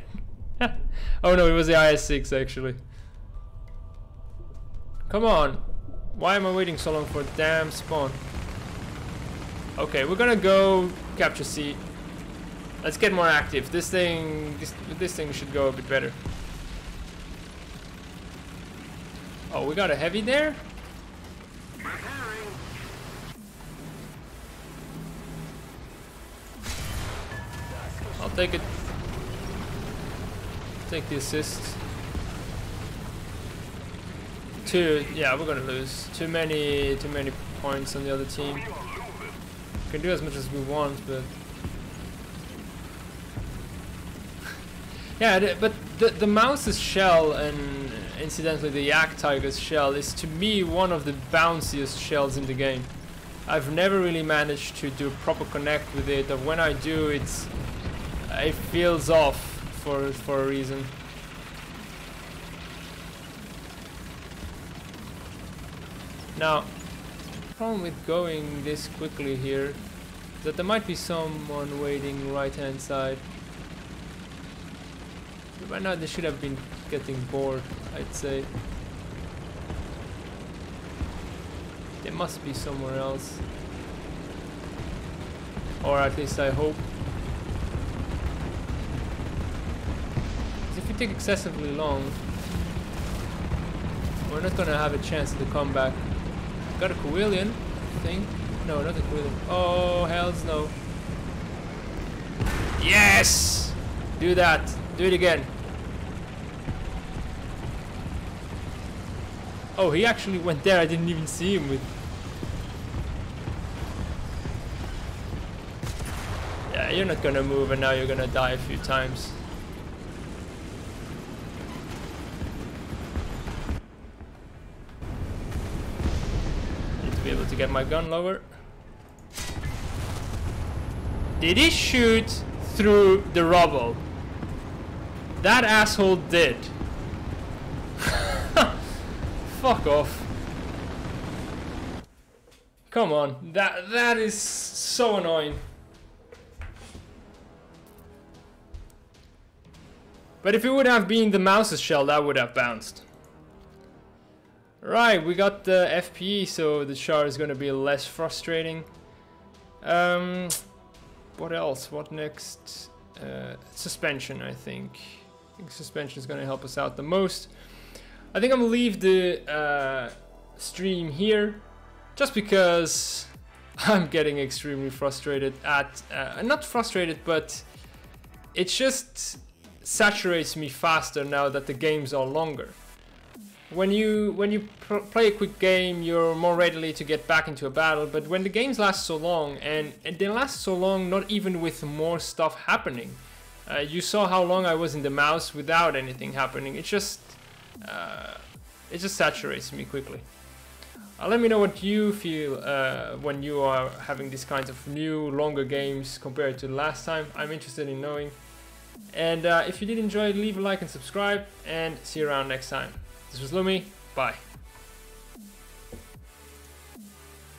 A: Oh no, it was the IS-6 actually. Come on. Why am I waiting so long for a damn spawn? Okay, we're gonna go capture C. Let's get more active. This thing should go a bit better. Oh, we got a heavy there? I'll take it. Take the assist. Yeah, we're gonna lose. Too many points on the other team. We can do as much as we want, but yeah. But the mouse's shell, and incidentally the Yak Tiger's shell, is to me one of the bounciest shells in the game. I've never really managed to do a proper connect with it, or when I do, it feels off for a reason. Now, the problem with going this quickly here is that there might be someone waiting right hand side. But by now they should have been getting bored, I'd say. They must be somewhere else. Or at least I hope. If you take excessively long, we're not gonna have a chance to come back. Got a Coelian, I think. No, not a Coelian. Oh, hells no. Yes! Do that. Do it again. Oh, he actually went there. I didn't even see him with... Yeah, you're not gonna move and now you're gonna die a few times. Be able to get my gun lower. Did he shoot through the rubble? That asshole did. Fuck off. Come on, that is so annoying. But if it would have been the mouse's shell, that would have bounced. Right, we got the FPE, so the char is going to be less frustrating. What else? What next? Suspension, I think. I think suspension is going to help us out the most. I think I'm going to leave the stream here, just because I'm getting extremely frustrated at... not frustrated, but it just saturates me faster now that the games are longer. When you play a quick game, you're more readily to get back into a battle, but when the games last so long, and they last so long not even with more stuff happening. You saw how long I was in the mouse without anything happening. It just saturates me quickly. Let me know what you feel when you are having these kinds of new, longer games compared to last time. I'm interested in knowing. And if you did enjoy, leave a like and subscribe, and see you around next time. This was Lumi. Bye.